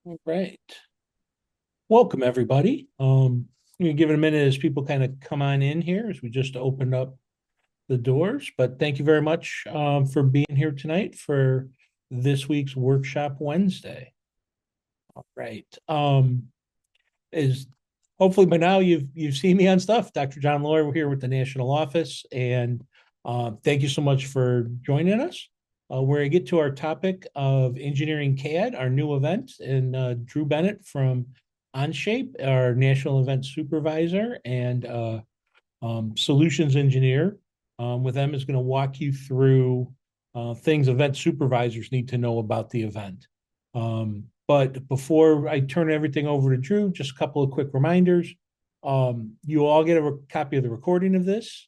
All right. Welcome, everybody. You give it a minute as people kind of come on in here as we just opened up the doors. But thank you very much for being here tonight for this week's Workshop Wednesday. All right. Is hopefully by now you've seen me on stuff. Dr. John Lawyer, we're here with the national office, and thank you so much for joining us. Where I get to our topic of Engineering CAD, our new event, and Drew Bennett from Onshape, our national event supervisor and solutions engineer, with them is going to walk you through things event supervisors need to know about the event. But before I turn everything over to Drew, just a couple of quick reminders. You all get a copy of the recording of this.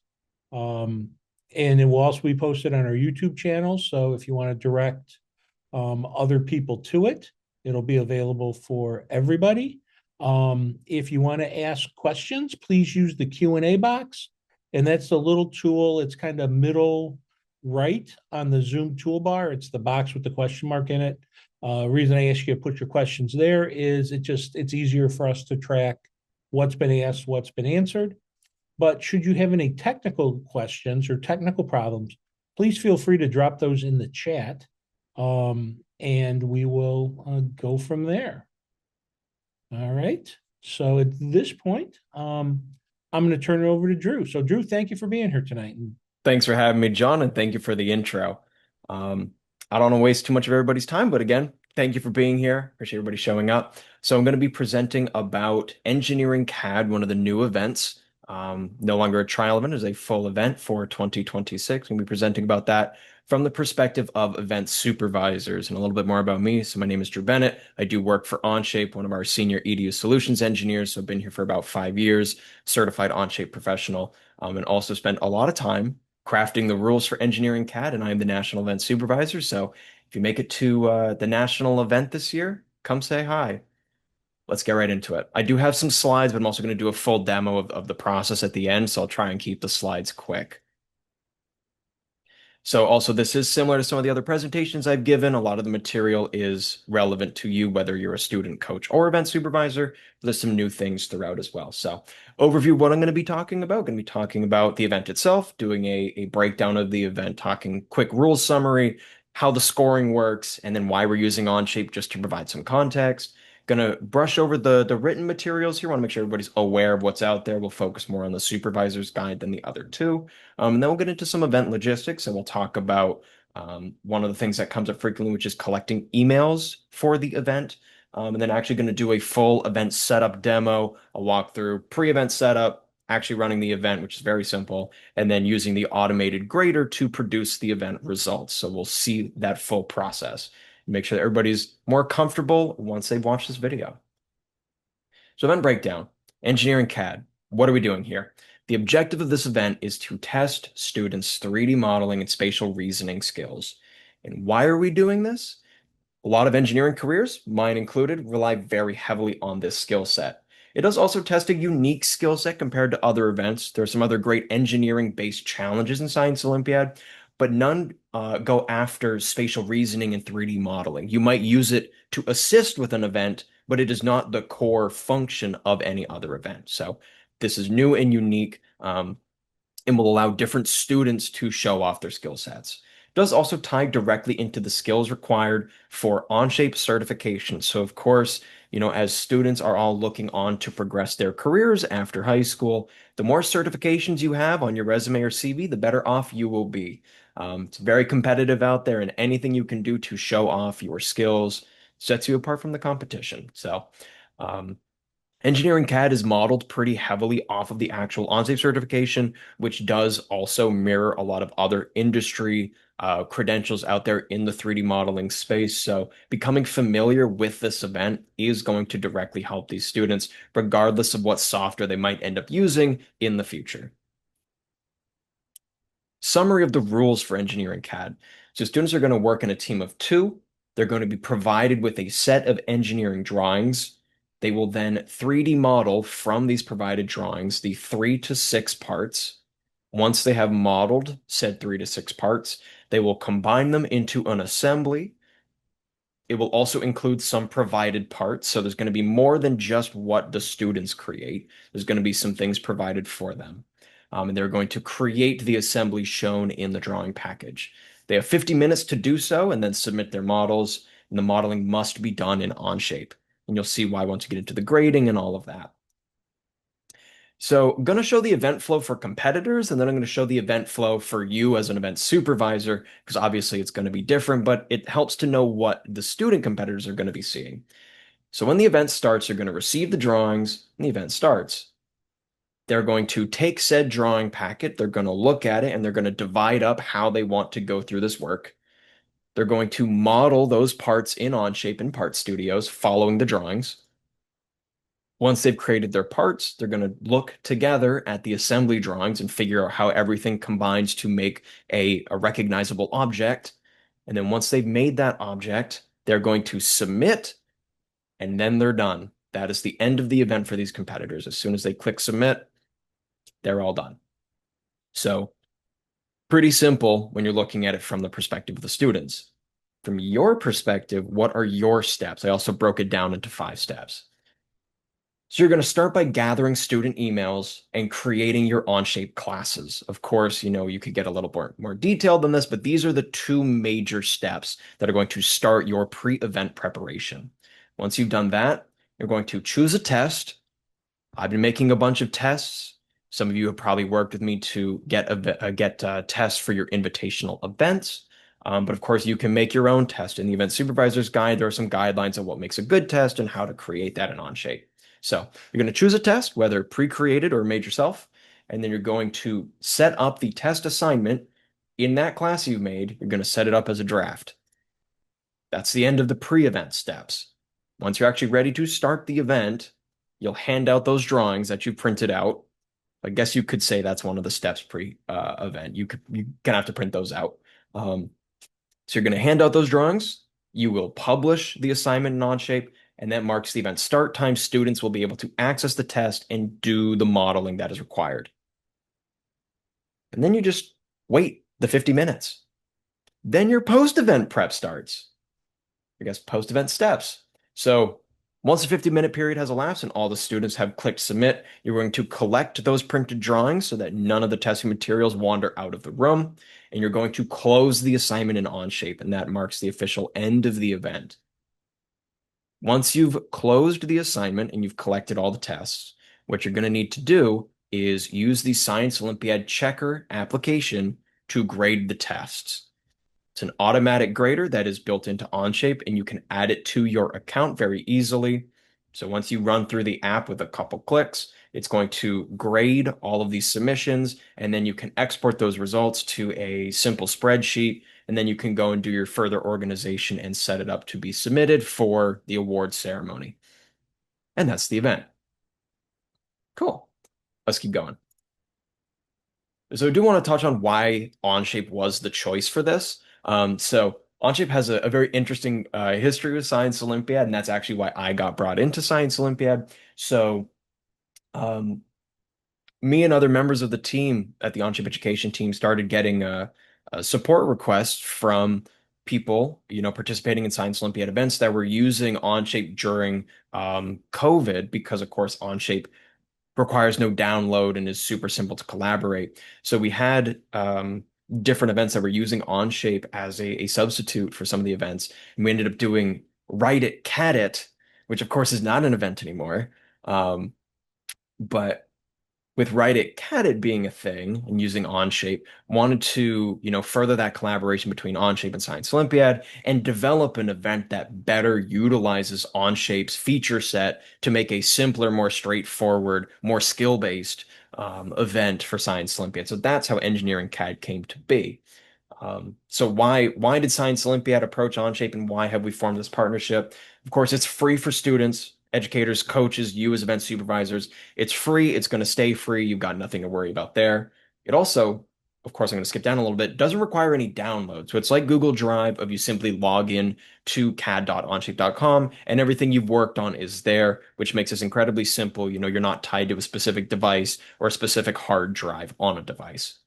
And it will also be posted on our YouTube channel. So if you want to direct other people to it, it'll be available for everybody. If you want to ask questions, please use the Q&A box. And that's the little tool. It's kind of middle right on the Zoom toolbar. It's the box with the question mark in it. Reason I ask you to put your questions there is it's easier for us to track what's been asked, what's been answered. But should you have any technical questions or technical problems, please feel free to drop those in the chat, and we will go from there. All right. So at this point, I'm going to turn it over to Drew. So Drew, thank you for being here tonight. Thanks for having me, John, and thank you for the intro. I don't want to waste too much of everybody's time, but again, thank you for being here. Appreciate everybody showing up. So I'm going to be presenting about Engineering CAD, one of the new events. No longer a trial event, it is a full event for 2026. I'm going to be presenting about that from the perspective of event supervisors and a little bit more about me. So my name is Drew Bennett. I do work for Onshape, one of our senior EDU solutions engineers. So I've been here for about 5 years, certified Onshape professional, and also spent a lot of time crafting the rules for Engineering CAD, and I am the national event supervisor. So if you make it to the national event this year, come say hi. Let's get right into it. I do have some slides, but I'm also going to do a full demo of the process at the end, so I'll try and keep the slides quick. So also, this is similar to some of the other presentations I've given. A lot of the material is relevant to you, whether you're a student, coach, or event supervisor. There's some new things throughout as well. So overview, what I'm going to be talking about. Going to be talking about the event itself, doing a breakdown of the event, talking quick rules summary, how the scoring works, and then why we're using Onshape just to provide some context. Going to brush over the written materials here. Want to make sure everybody's aware of what's out there. We'll focus more on the supervisor's guide than the other two. And then we'll get into some event logistics and we'll talk about one of the things that comes up frequently, which is collecting emails for the event. And then actually going to do a full event setup demo, a walkthrough, pre-event setup, actually running the event, which is very simple, and then using the automated grader to produce the event results. So we'll see that full process. Make sure that everybody's more comfortable once they've watched this video. So event breakdown, engineering CAD. What are we doing here? The objective of this event is to test students' 3D modeling and spatial reasoning skills. And why are we doing this? A lot of engineering careers, mine included, rely very heavily on this skill set. It does also test a unique skill set compared to other events. There are some other great engineering-based challenges in Science Olympiad, but none go after spatial reasoning and 3D modeling. You might use it to assist with an event, but it is not the core function of any other event. So this is new and unique, and will allow different students to show off their skill sets. It does also tie directly into the skills required for Onshape certification. So of course, as students are all looking on to progress their careers after high school, the more certifications you have on your resume or CV, the better off you will be. It's very competitive out there, and anything you can do to show off your skills sets you apart from the competition. So, Engineering CAD is modeled pretty heavily off of the actual Onshape certification, which does also mirror a lot of other industry credentials out there in the 3D modeling space. So becoming familiar with this event is going to directly help these students, regardless of what software they might end up using in the future. Summary of the rules for Engineering CAD. So students are going to work in a team of two. They're going to be provided with a set of engineering drawings. They will then 3D model from these provided drawings the 3 to 6 parts. Once they have modeled said 3 to 6 parts, they will combine them into an assembly. It will also include some provided parts. So there's going to be more than just what the students create. There's going to be some things provided for them. And they're going to create the assembly shown in the drawing package. They have 50 minutes to do so and then submit their models. And the modeling must be done in Onshape. And you'll see why once you get into the grading and all of that. So I'm going to show the event flow for competitors, and then I'm going to show the event flow for you as an event supervisor, because obviously it's going to be different, but it helps to know what the student competitors are going to be seeing. So when the event starts, you're going to receive the drawings, and the event starts. They're going to take said drawing packet, they're going to look at it, and they're going to divide up how they want to go through this work. They're going to model those parts in Onshape and Part Studios following the drawings. Once they've created their parts, they're going to look together at the assembly drawings and figure out how everything combines to make a recognizable object. And then once they've made that object, they're going to submit, and then they're done. That is the end of the event for these competitors. As soon as they click submit, they're all done. So pretty simple when you're looking at it from the perspective of the students. From your perspective, what are your steps? I also broke it down into 5 steps. So you're going to start by gathering student emails and creating your Onshape classes. Of course, you could get a little more detailed than this, but these are the 2 major steps that are going to start your pre-event preparation. Once you've done that, you're going to choose a test. I've been making a bunch of tests. Some of you have probably worked with me to get tests for your invitational events. But of course, you can make your own test. In the Event Supervisor's Guide, there are some guidelines on what makes a good test and how to create that in Onshape. So you're going to choose a test, whether pre-created or made yourself, and then you're going to set up the test assignment in that class you've made. You're going to set it up as a draft. That's the end of the pre-event steps. Once you're actually ready to start the event, you'll hand out those drawings that you printed out. I guess you could say that's one of the steps pre-event. You're gonna have to print those out. So you're gonna hand out those drawings. You will publish the assignment in Onshape, and that marks the event start time. Students will be able to access the test and do the modeling that is required. And then you just wait the 50 minutes. Then your post-event prep starts. I guess post-event steps. So once the 50-minute period has elapsed and all the students have clicked submit, you're going to collect those printed drawings so that none of the testing materials wander out of the room. And you're going to close the assignment in Onshape, and that marks the official end of the event. Once you've closed the assignment and you've collected all the tests, what you're going to need to do is use the Science Olympiad Checker application to grade the tests. It's an automatic grader that is built into Onshape, and you can add it to your account very easily. So once you run through the app with a couple clicks, it's going to grade all of these submissions, and then you can export those results to a simple spreadsheet, and then you can go and do your further organization and set it up to be submitted for the award ceremony. And that's the event. Cool. Let's keep going. So I do want to touch on why Onshape was the choice for this. So Onshape has a very interesting history with Science Olympiad, and that's actually why I got brought into Science Olympiad. So me and other members of the team at the Onshape education team started getting support requests from people, participating in Science Olympiad events that were using Onshape during COVID, because of course Onshape requires no download and is super simple to collaborate. So we had different events that were using Onshape as a substitute for some of the events. And we ended up doing Write It, CAD It, which of course is not an event anymore. But with Write It, CAD It being a thing and using Onshape, wanted to, further that collaboration between Onshape and Science Olympiad and develop an event that better utilizes Onshape's feature set to make a simpler, more straightforward, more skill-based event for Science Olympiad. So that's how Engineering CAD came to be. So why did Science Olympiad approach Onshape, and why have we formed this partnership? Of course, it's free for students, educators, coaches, you as event supervisors. It's free. It's going to stay free. You've got nothing to worry about there. It also, of course, I'm going to skip down a little bit, doesn't require any download. So it's like Google Drive of you simply log in to cad.onshape.com and everything you've worked on is there, which makes this incredibly simple. You're not tied to a specific device or a specific hard drive on a device.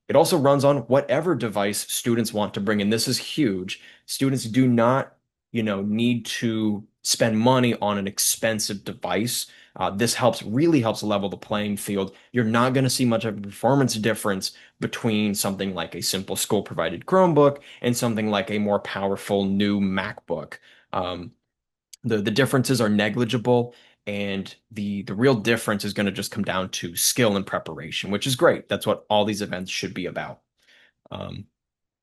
It also runs on whatever device students want to bring in. This is huge. Students do not need to spend money on an expensive device. This really helps level the playing field. You're not going to see much of a performance difference between something like a simple school provided Chromebook and something like a more powerful new MacBook. Um, the differences are negligible, and the real difference is going to just come down to skill and preparation, which is great. That's what all these events should be about. Um,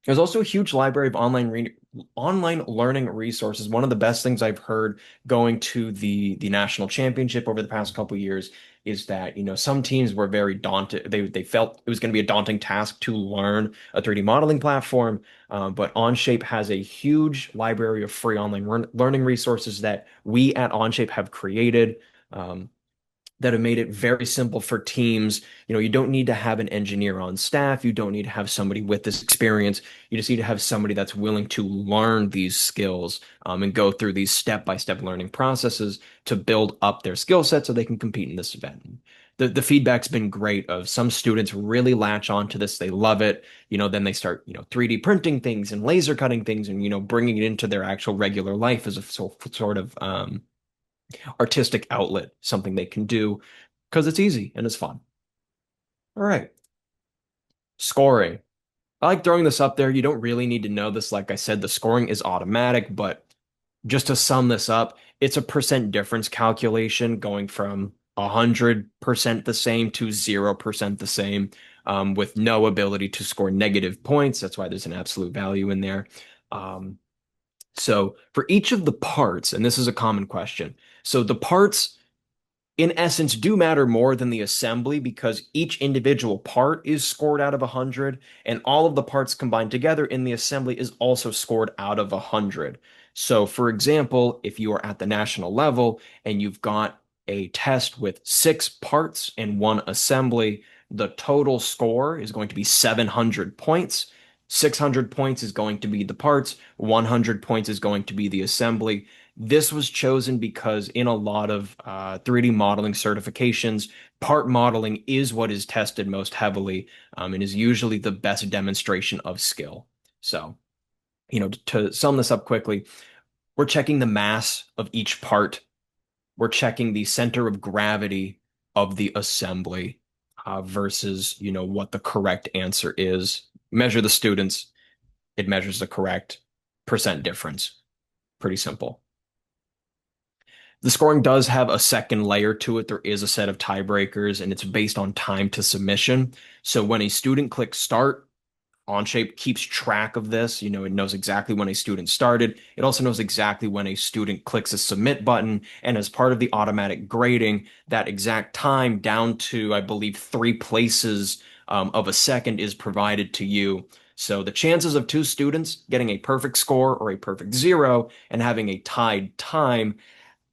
there's also a huge library of online learning resources. One of the best things I've heard going to the national championship over the past couple of years is that, some teams were very daunted. They felt it was going to be a daunting task to learn a 3D modeling platform. But Onshape has a huge library of free online learning resources that we at Onshape have created. Um, that have made it very simple for teams. You don't need to have an engineer on staff. You don't need to have somebody with this experience. You just need to have somebody that's willing to learn these skills, and go through these step-by-step learning processes to build up their skill set so they can compete in this event. The feedback's been great of some students really latch onto this. They love it. Then they start, 3D printing things and laser cutting things and, bringing it into their actual regular life as a sort of artistic outlet, something they can do because it's easy and it's fun. All right. Scoring. I like throwing this up there. You don't really need to know this. Like I said, the scoring is automatic, but just to sum this up, it's a percent difference calculation going from 100% the same to 0% the same, with no ability to score negative points. That's why there's an absolute value in there. Um, so for each of the parts, and this is a common question. So the parts in essence do matter more than the assembly because each individual part is scored out of 100, and all of the parts combined together in the assembly is also scored out of 100. So for example, if you are at the national level and you've got a test with 6 parts and 1 assembly, the total score is going to be 700 points. 600 points is going to be the parts, 100 points is going to be the assembly. This was chosen because in a lot of 3D modeling certifications, part modeling is what is tested most heavily, and is usually the best demonstration of skill. So, to sum this up quickly, we're checking the mass of each part. We're checking the center of gravity of the assembly, versus, what the correct answer is. Measure the students, it measures the correct percent difference. Pretty simple. The scoring does have a second layer to it. There is a set of tiebreakers, and it's based on time to submission. So when a student clicks start, Onshape keeps track of this. It knows exactly when a student started. It also knows exactly when a student clicks a submit button. And as part of the automatic grading, that exact time down to, I believe, 3 places of a second is provided to you. So the chances of 2 students getting a perfect score or a perfect zero and having a tied time,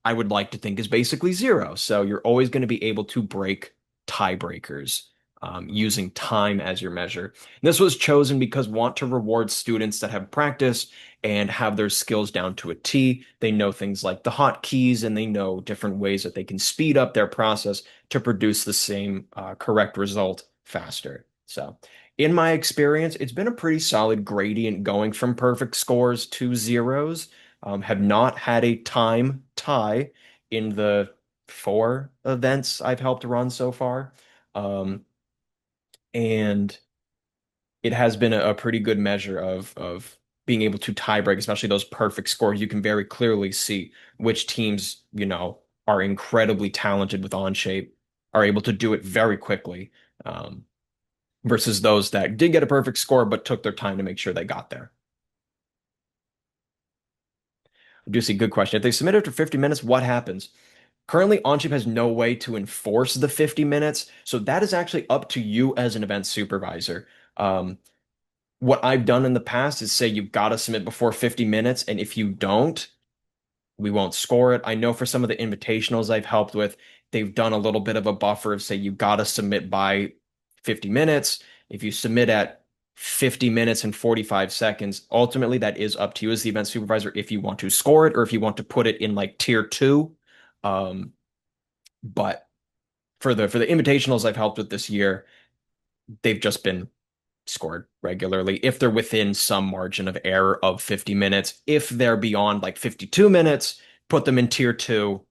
I would like to think, is basically zero. So you're always going to be able to break tiebreakers, using time as your measure. And this was chosen because we want to reward students that have practice and have their skills down to a T. They know things like the hotkeys and they know different ways that they can speed up their process to produce the same correct result faster. So in my experience, it's been a pretty solid gradient going from perfect scores to zeros. Have not had a time tie in the 4 events I've helped run so far. Um, and it has been a pretty good measure of being able to tie break, especially those perfect scores. You can very clearly see which teams, are incredibly talented with Onshape, are able to do it very quickly, versus those that did get a perfect score but took their time to make sure they got there. I do see, good question. If they submit after 50 minutes, what happens? Currently, Onshape has no way to enforce the 50 minutes, so that is actually up to you as an event supervisor. What I've done in the past is say you've got to submit before 50 minutes, and if you don't, we won't score it. I know for some of the invitationals I've helped with, they've done a little bit of a buffer of say you've got to submit by 50 minutes. If you submit at 50 minutes and 45 seconds, ultimately that is up to you as the event supervisor if you want to score it or if you want to put it in like tier 2. Um, but for the invitationals I've helped with this year, they've just been scored regularly. If they're within some margin of error of 50 minutes, if they're beyond like 52 minutes, put them in tier two.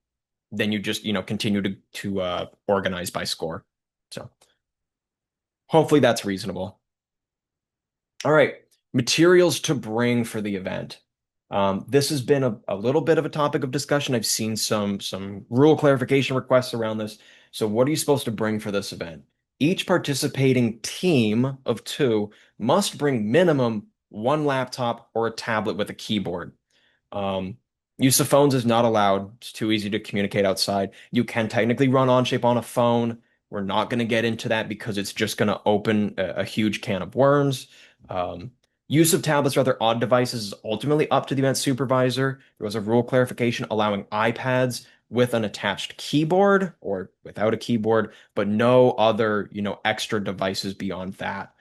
Then you just, continue to organize by score. So hopefully that's reasonable. All right, materials to bring for the event. This has been a little bit of a topic of discussion. I've seen some rule clarification requests around this. So what are you supposed to bring for this event? Each participating team of two must bring minimum one laptop or a tablet with a keyboard. Um, Use of phones is not allowed. It's too easy to communicate outside. You can technically run Onshape on a phone. We're not going to get into that because it's just going to open a huge can of worms. Um, Use of tablets or other odd devices is ultimately up to the event supervisor. There was a rule clarification allowing iPads with an attached keyboard or without a keyboard, but no other, extra devices beyond that.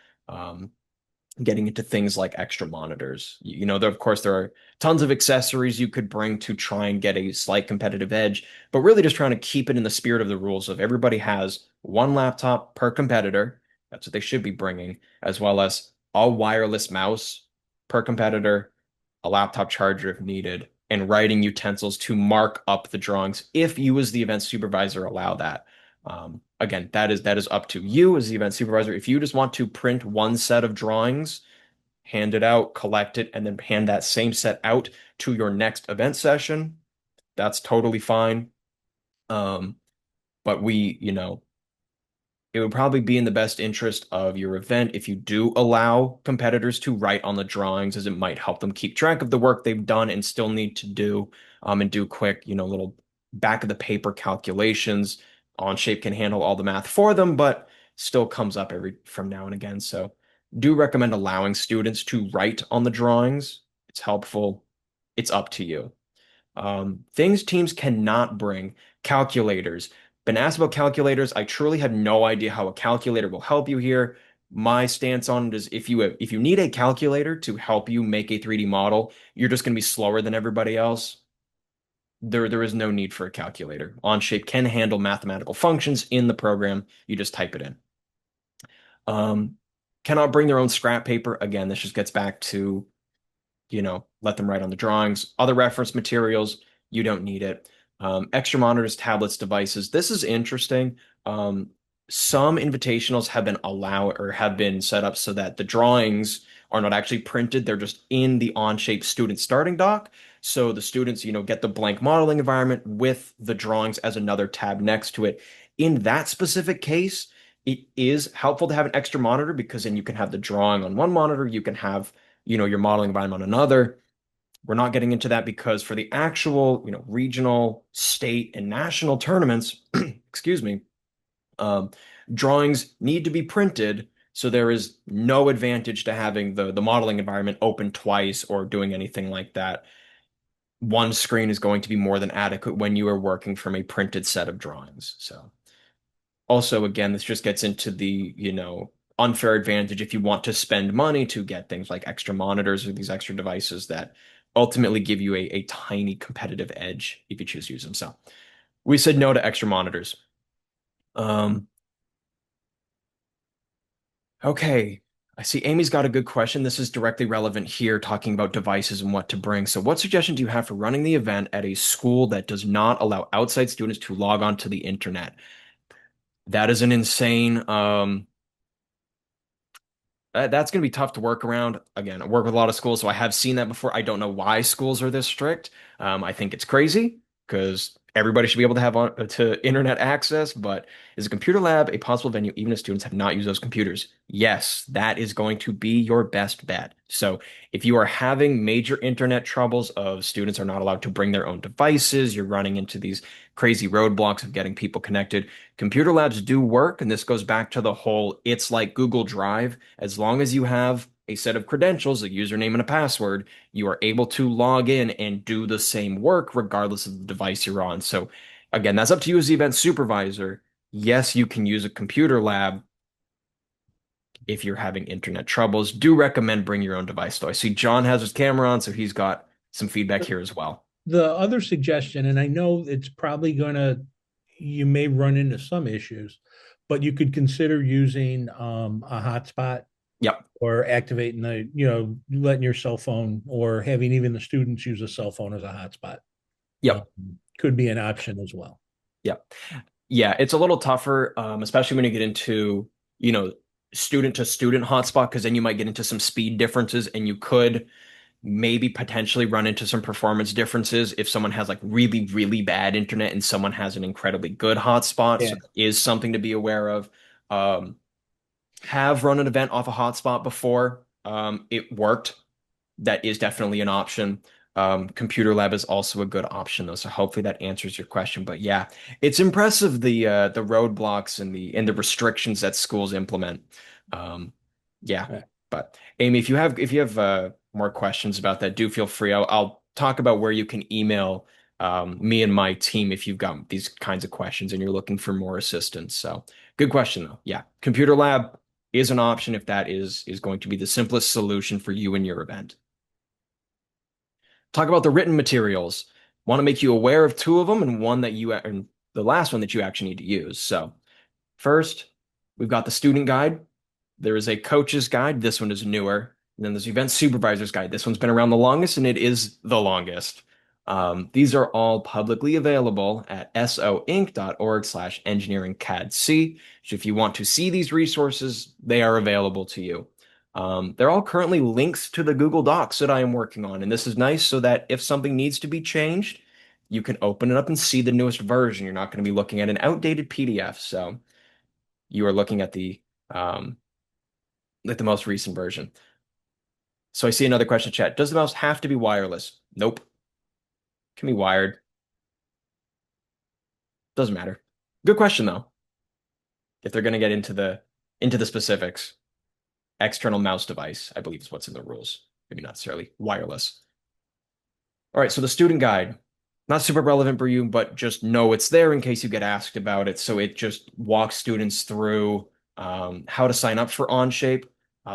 Getting into things like extra monitors. Of course, there are tons of accessories you could bring to try and get a slight competitive edge, but really just trying to keep it in the spirit of the rules of everybody has one laptop per competitor. That's what they should be bringing, as well as a wireless mouse per competitor, a laptop charger if needed, and writing utensils to mark up the drawings if you, as the event supervisor, allow that. Again, that is up to you as the event supervisor. If you just want to print one set of drawings, hand it out, collect it, and then hand that same set out to your next event session, that's totally fine. Um, but it would probably be in the best interest of your event if you do allow competitors to write on the drawings, as it might help them keep track of the work they've done and still need to do, and do quick, little back of the paper calculations. Onshape can handle all the math for them, but still comes up every from now and again. So do recommend allowing students to write on the drawings. It's helpful. It's up to you. Things teams cannot bring: calculators. Been asked about calculators. I truly have no idea how a calculator will help you here. My stance on it is if you need a calculator to help you make a 3D model, you're just going to be slower than everybody else. There is no need for a calculator. Onshape can handle mathematical functions in the program. You just type it in. Um, Cannot bring their own scrap paper. Again, this just gets back to let them write on the drawings. Other reference materials, you don't need it. Extra monitors, tablets, devices. This is interesting. Some invitationals have been allowed or have been set up so that the drawings are not actually printed. They're just in the Onshape student starting doc. So the students, get the blank modeling environment with the drawings as another tab next to it. In that specific case, it is helpful to have an extra monitor because then you can have the drawing on one monitor, you can have your modeling environment on another. We're not getting into that because for the actual, regional, state, and national tournaments, excuse me, um, drawings need to be printed. So there is no advantage to having the modeling environment open twice or doing anything like that. One screen is going to be more than adequate when you are working from a printed set of drawings. So also, again, this just gets into the, unfair advantage if you want to spend money to get things like extra monitors or these extra devices that ultimately give you a tiny competitive edge if you choose to use them. So we said no to extra monitors. Um, okay. I see Amy's got a good question. This is directly relevant here, talking about devices and what to bring. So what suggestion do you have for running the event at a school that does not allow outside students to log on to the internet? That is an insane, that's going to be tough to work around. Again, I work with a lot of schools, so I have seen that before. I don't know why schools are this strict. I think it's crazy because everybody should be able to have to internet access. But is a computer lab a possible venue even if students have not used those computers? Yes, that is going to be your best bet. So if you are having major internet troubles of students are not allowed to bring their own devices, you're running into these crazy roadblocks of getting people connected. Computer labs do work, and this goes back to the whole it's like Google Drive. As long as you have a set of credentials, a username and a password, you are able to log in and do the same work regardless of the device you're on. So again, that's up to you as the event supervisor. Yes, you can use a computer lab if you're having internet troubles. Do recommend bring your own device though. I see John has his camera on, so he's got some feedback here as well. The other suggestion, and I know it's probably you may run into some issues, but you could consider using a hotspot Yep. or activating letting your cell phone or having even the students use a cell phone as a hotspot. Um, Yep. could be an option as well. Yep. Yeah, it's a little tougher, especially when you get into, you know, student to student hotspot, because then you might get into some speed differences and you could maybe potentially run into some performance differences if someone has like really, really bad internet and someone has an incredibly good hotspot. Yeah. So that is something to be aware of. Um, have run an event off a hotspot before. It worked. That is definitely an option. Computer lab is also a good option though, so hopefully that answers your question. But yeah, it's impressive the roadblocks and the restrictions that schools implement. Um, yeah, Yeah. but Amy, if you have more questions about that, do feel free. I'll talk about where you can email me and my team if you've got these kinds of questions and you're looking for more assistance. So good question though. Yeah, computer lab is an option if that is going to be the simplest solution for you and your event. Talk about the written materials. Want to make you aware of two of them and one that you and the last one that you actually need to use. So first, we've got the student guide. There is a coach's guide. This one is newer. And then there's the event supervisor's guide. This one's been around the longest and it is the longest. These are all publicly available at soinc.org/engineering CAD-C. So if you want to see these resources, they are available to you. They're all currently links to the Google Docs that I am working on. And this is nice so that if something needs to be changed, you can open it up and see the newest version. You're not going to be looking at an outdated PDF. So you are looking at um, the most recent version. So I see another question in chat. Does the mouse have to be wireless? Nope. Can be wired. Doesn't matter. Good question though. If they're going to get into the specifics, external mouse device, I believe is what's in the rules. Maybe not necessarily wireless. All right, so the student guide, not super relevant for you, but just know it's there in case you get asked about it. So it just walks students through how to sign up for Onshape.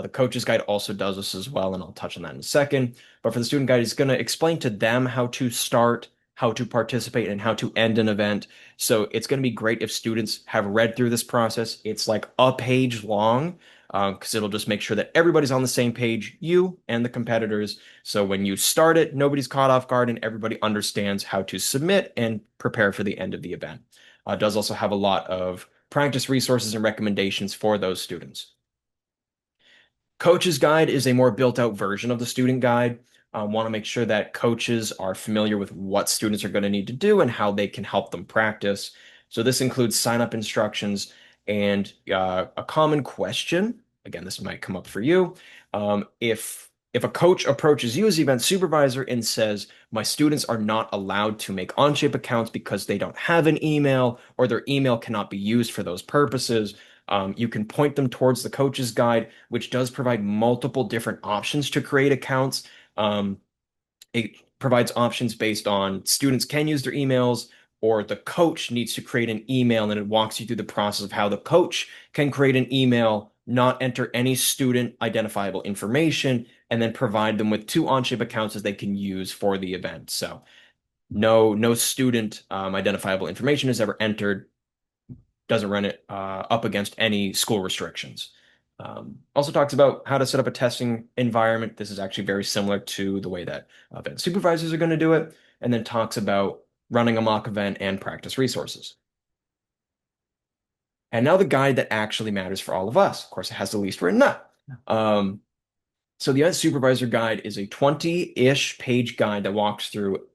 The coach's guide also does this as well, and I'll touch on that in a second. But for the student guide, it's going to explain to them how to start, how to participate, and how to end an event. So it's going to be great if students have read through this process. It's like a page long because it'll just make sure that everybody's on the same page, you and the competitors. So when you start it, nobody's caught off guard and everybody understands how to submit and prepare for the end of the event. It does also have a lot of practice resources and recommendations for those students. Coach's guide is a more built out version of the student guide. Want to make sure that coaches are familiar with what students are going to need to do and how they can help them practice. So this includes sign up instructions and a common question. Again, this might come up for you. If a coach approaches you as the event supervisor and says, my students are not allowed to make Onshape accounts because they don't have an email or their email cannot be used for those purposes, you can point them towards the coach's guide, which does provide multiple different options to create accounts. Um, it provides options based on students can use their emails, or the coach needs to create an email, and it walks you through the process of how the coach can create an email, not enter any student identifiable information, and then provide them with two Onshape accounts that they can use for the event. So no student identifiable information is ever entered, doesn't run it up against any school restrictions. Also talks about how to set up a testing environment. This is actually very similar to the way that event supervisors are going to do it, and then talks about running a mock event and practice resources. And now the guide that actually matters for all of us. Of course, it has the least written up. So the event supervisor guide is a 20-ish page guide that walks through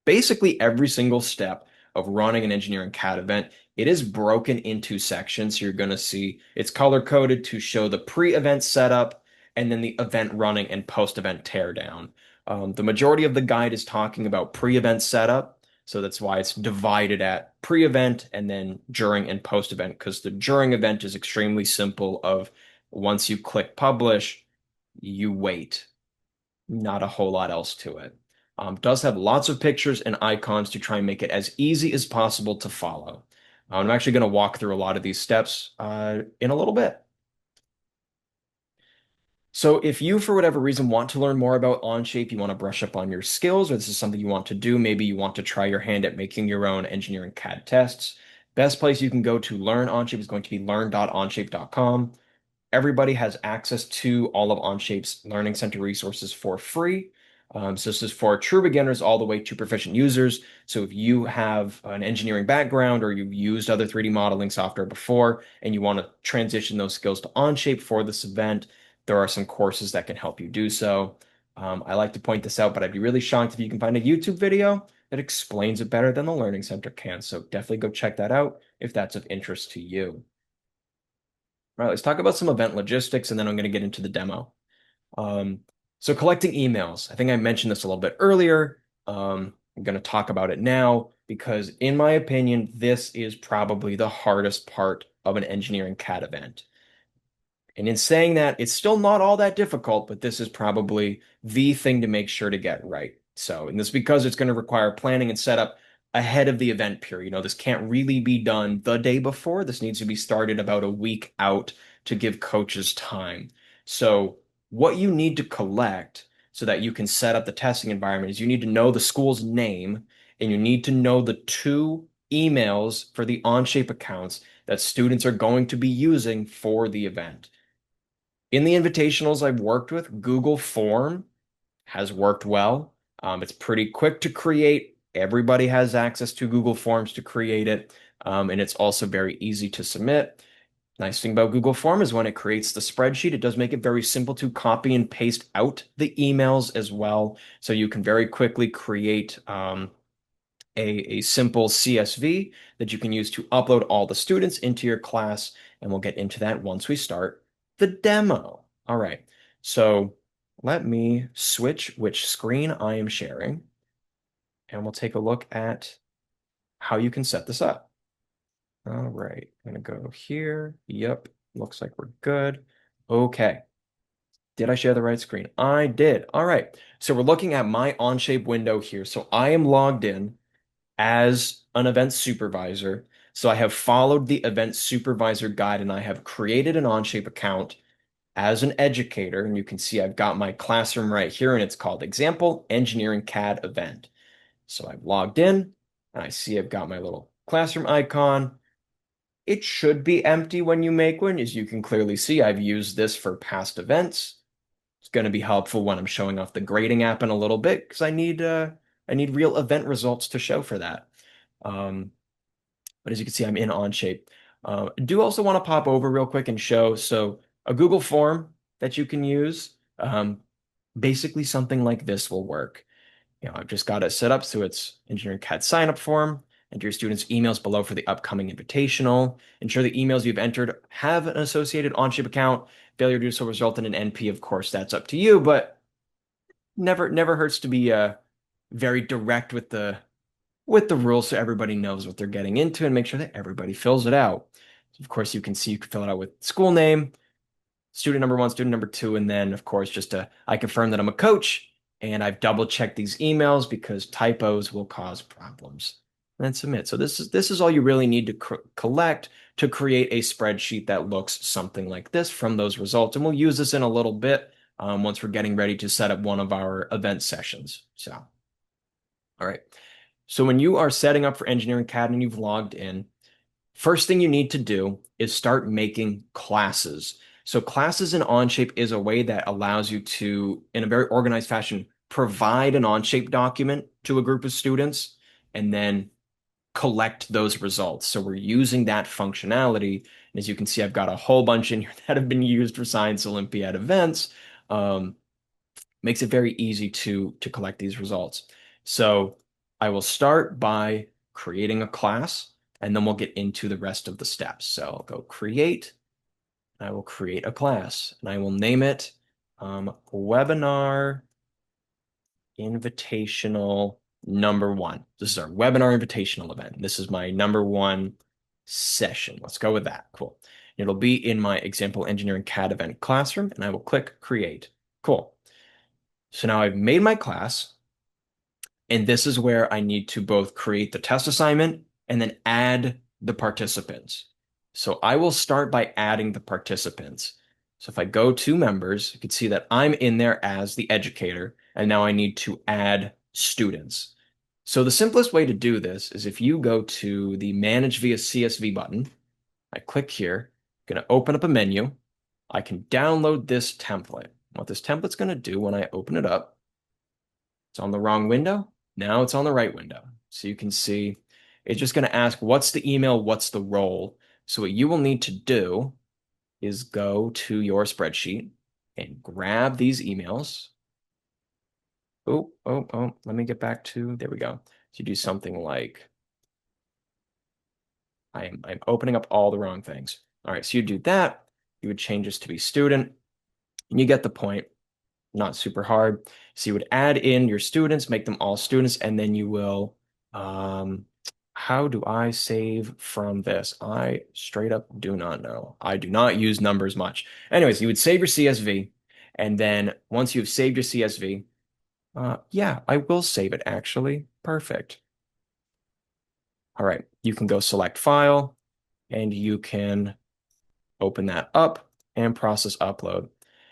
basically every single step of running an engineering CAD event. It is broken into sections. So you're going to see it's color coded to show the pre-event setup and then the event running and post-event teardown. The majority of the guide is talking about pre-event setup. So that's why it's divided at pre-event and then during and post-event, because the during event is extremely simple of once you click publish, you wait. Not a whole lot else to it. Does have lots of pictures and icons to try and make it as easy as possible to follow. I'm actually going to walk through a lot of these steps in a little bit. So if you, for whatever reason, want to learn more about Onshape, you want to brush up on your skills, or this is something you want to do, maybe you want to try your hand at making your own engineering CAD tests, best place you can go to learn Onshape is going to be learn.onshape.com. everybody has access to all of Onshape's Learning Center resources for free. So this is for true beginners all the way to proficient users. So if you have an engineering background or you've used other 3D modeling software before and you want to transition those skills to Onshape for this event, there are some courses that can help you do so. I like to point this out, but I'd be really shocked if you can find a YouTube video that explains it better than the Learning Center can. So definitely go check that out if that's of interest to you. All right, let's talk about some event logistics, and then I'm going to get into the demo. Um, so collecting emails. I think I mentioned this a little bit earlier. I'm going to talk about it now because, in my opinion, this is probably the hardest part of an engineering CAD event. And in saying that, it's still not all that difficult, but this is probably the thing to make sure to get right. So, and this is because it's going to require planning and setup ahead of the event period. You know, this can't really be done the day before. This needs to be started about a week out to give coaches time. So, what you need to collect so that you can set up the testing environment is you need to know the school's name and you need to know the two emails for the Onshape accounts that students are going to be using for the event. In the invitationals I've worked with, Google Form has worked well. It's pretty quick to create. Everybody has access to Google Forms to create it. And it's also very easy to submit. Nice thing about Google Form is when it creates the spreadsheet, it does make it very simple to copy and paste out the emails as well. So you can very quickly create a simple CSV that you can use to upload all the students into your class. And we'll get into that once we start the demo. All right, so let me switch which screen I am sharing, and we'll take a look at how you can set this up. All right, I'm gonna go here. Yep, looks like we're good. Okay, did I share the right screen? I did. All right, so we're looking at my Onshape window here. So I am logged in as an event supervisor. So I have followed the event supervisor guide and I have created an Onshape account as an educator. And you can see I've got my classroom right here and it's called Example Engineering CAD Event. So I've logged in and I see I've got my little classroom icon. It should be empty when you make one. As you can clearly see, I've used this for past events. It's going to be helpful when I'm showing off the grading app in a little bit because I need real event results to show for that. Um, but as you can see, I'm in Onshape. I do also want to pop over real quick and show so a Google form that you can use. Basically, something like this will work. You know, I've just got it set up so it's Engineering CAD sign up form. Enter your students' emails below for the upcoming invitational. Ensure the emails you've entered have an associated Onshape account. Failure to do so result in an NP. Of course, that's up to you, but never hurts to be very direct with the rules so everybody knows what they're getting into and make sure that everybody fills it out. Of course, you can see you can fill it out with school name, student number one, student number two, and then of course I confirm that I'm a coach and I've double checked these emails because typos will cause problems. And then submit. So this is all you really need to collect to create a spreadsheet that looks something like this from those results. And we'll use this in a little bit once we're getting ready to set up one of our event sessions. So, all right. So when you are setting up for Engineering CAD and you've logged in, first thing you need to do is start making classes. So classes in Onshape is a way that allows you to, in a very organized fashion, provide an Onshape document to a group of students and then collect those results. So we're using that functionality. And as you can see, I've got a whole bunch in here that have been used for Science Olympiad events. Makes it very easy to collect these results. So I will start by creating a class, and then we'll get into the rest of the steps. So I'll go create, I will create a class, and I will name it Webinar Invitational number one. This is our webinar invitational event. This is my number one session. Let's go with that. Cool. It'll be in my example engineering CAD event classroom, and I will click create. Cool. So now I've made my class, and this is where I need to both create the test assignment and then add the participants. So I will start by adding the participants. So if I go to members, you can see that I'm in there as the educator, and now I need to add students. So the simplest way to do this is if you go to the Manage via CSV button, I click here, I'm going to open up a menu, I can download this template. What this template's going to do when I open it up, it's on the wrong window. Now it's on the right window. So you can see it's just going to ask, what's the email? What's the role? So what you will need to do is go to your spreadsheet and grab these emails. Let me get back to, there we go. So you do something like, I'm opening up all the wrong things. All right, so you do that. You would change this to be student, and you get the point. Not super hard. So you would add in your students, make them all students, and then you will, how do I save from this? I straight up do not know. I do not use numbers much. Anyways, you would save your CSV, and then once you've saved your CSV, yeah, I will save it actually. Perfect. All right, you can go select file, and you can open that up and process upload.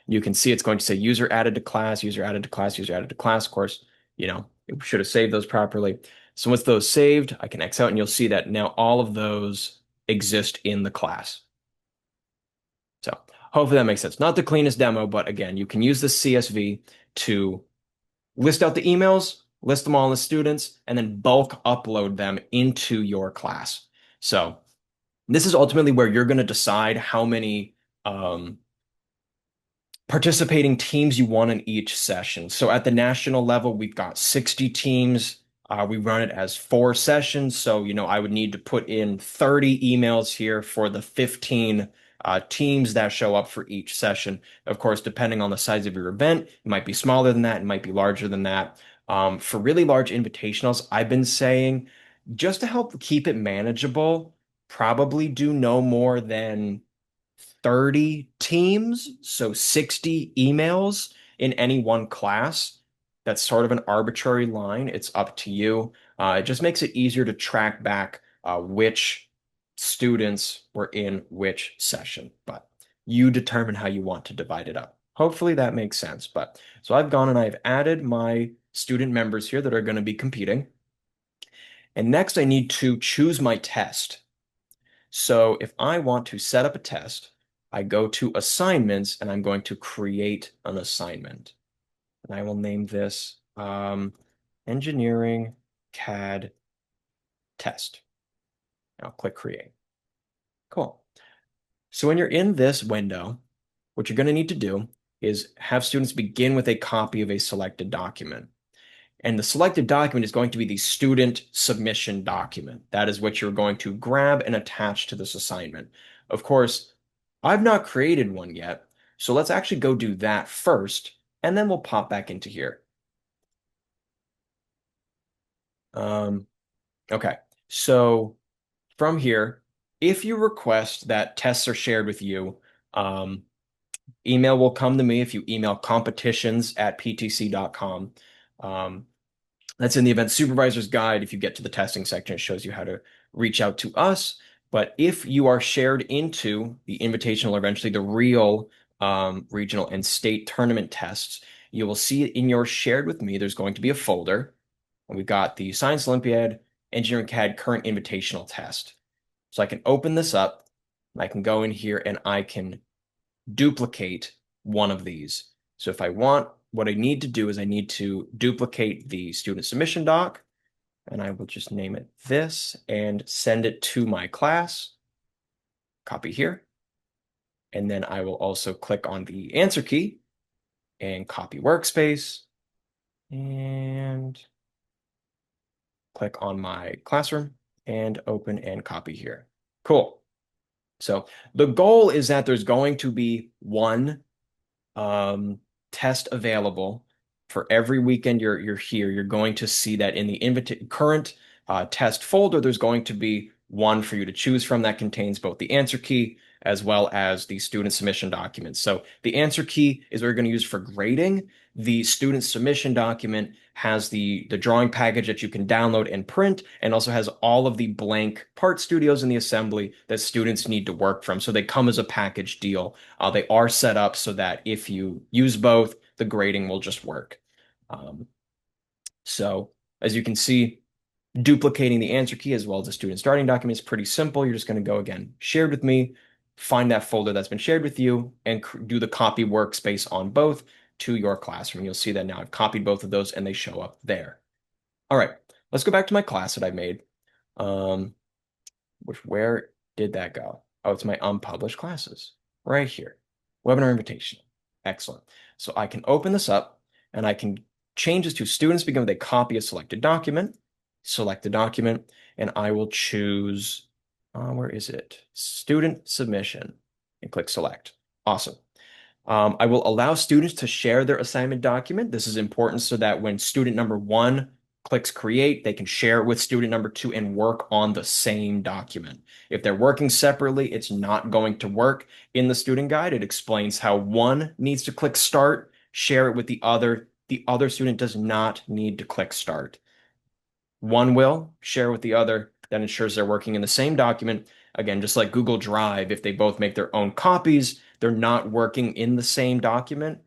You can see it's going to say user added to class, user added to class, user added to class. Of course, it should have saved those properly. So once those saved, I can X out and you'll see that now all of those exist in the class. So hopefully that makes sense. Not the cleanest demo, but again, you can use the CSV to list out the emails, list them all as students, and then bulk upload them into your class. So this is ultimately where you're going to decide how many participating teams you want in each session. So at the national level, we've got 60 teams. We run it as 4 sessions. So, I would need to put in 30 emails here for the 15 teams that show up for each session. Of course, depending on the size of your event, it might be smaller than that, it might be larger than that. For really large invitationals, I've been saying just to help keep it manageable, probably do no more than 30 teams, so 60 emails in any one class. That's sort of an arbitrary line. It's up to you. It just makes it easier to track back which students were in which session, but you determine how you want to divide it up. Hopefully that makes sense. But so I've gone and I've added my student members here that are going to be competing. And next I need to choose my test. So if I want to set up a test, I go to assignments and I'm going to create an assignment. And I will name this Engineering CAD test. I'll click create. Cool. So when you're in this window, what you're going to need to do is have students begin with a copy of a selected document. And the selected document is going to be the student submission document. That is what you're going to grab and attach to this assignment. Of course, I've not created one yet, so let's actually go do that first, and then we'll pop back into here. Okay, so from here, if you request that tests are shared with you, email will come to me if you email competitions@ptc.com. That's in the Event Supervisors Guide. If you get to the testing section, it shows you how to reach out to us. But if you are shared into the invitational or eventually the real regional and state tournament tests, you will see in your shared with me, there's going to be a folder. And we've got the Science Olympiad, Engineering CAD current invitational test. So I can open this up. I can go in here and I can duplicate one of these. So if I want, what I need to do is I need to duplicate the student submission doc, and I will just name it this and send it to my class. Copy here. And then I will also click on the answer key and copy workspace and click on my classroom and open and copy here. Cool. So the goal is that there's going to be one test available for every weekend you're here. You're going to see that in the current test folder, there's going to be one for you to choose from that contains both the answer key as well as the student submission documents. So the answer key is what we're going to use for grading. The student submission document has the drawing package that you can download and print, and also has all of the blank part studios in the assembly that students need to work from. So they come as a package deal. They are set up so that if you use both, the grading will just work. So as you can see, duplicating the answer key as well as the student starting document is pretty simple. You're just going to go again, shared with me, find that folder that's been shared with you and do the copy workspace on both to your classroom. You'll see that now I've copied both of those and they show up there. All right, let's go back to my class that I made. Um, where did that go? Oh, it's my unpublished classes right here. Webinar invitation. Excellent. So I can open this up and I can change this to students begin with a copy of selected document, select the document, and I will choose, where is it? Student submission and click select. Awesome. I will allow students to share their assignment document. This is important so that when student number one clicks create, they can share it with student number two and work on the same document. If they're working separately, it's not going to work. In the student guide, it explains how one needs to click start, share it with the other. The other student does not need to click start. One will share with the other. That ensures they're working in the same document. Again, just like Google Drive, if they both make their own copies, they're not working in the same document.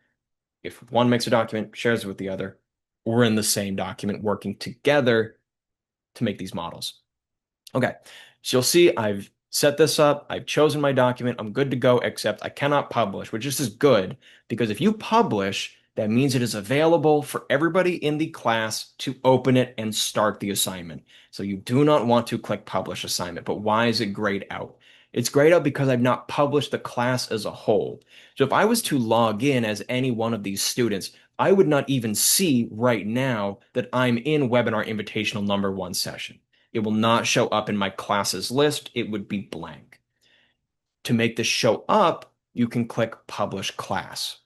If one makes a document, shares it with the other, we're in the same document working together to make these models. Okay, so you'll see I've set this up. I've chosen my document. I'm good to go, except I cannot publish, which is good because if you publish, that means it is available for everybody in the class to open it and start the assignment. So you do not want to click publish assignment. But why is it grayed out? It's grayed out because I've not published the class as a whole. So if I was to log in as any one of these students, I would not even see right now that I'm in webinar invitational number one session. It will not show up in my classes list. It would be blank. To make this show up, you can click Publish Class.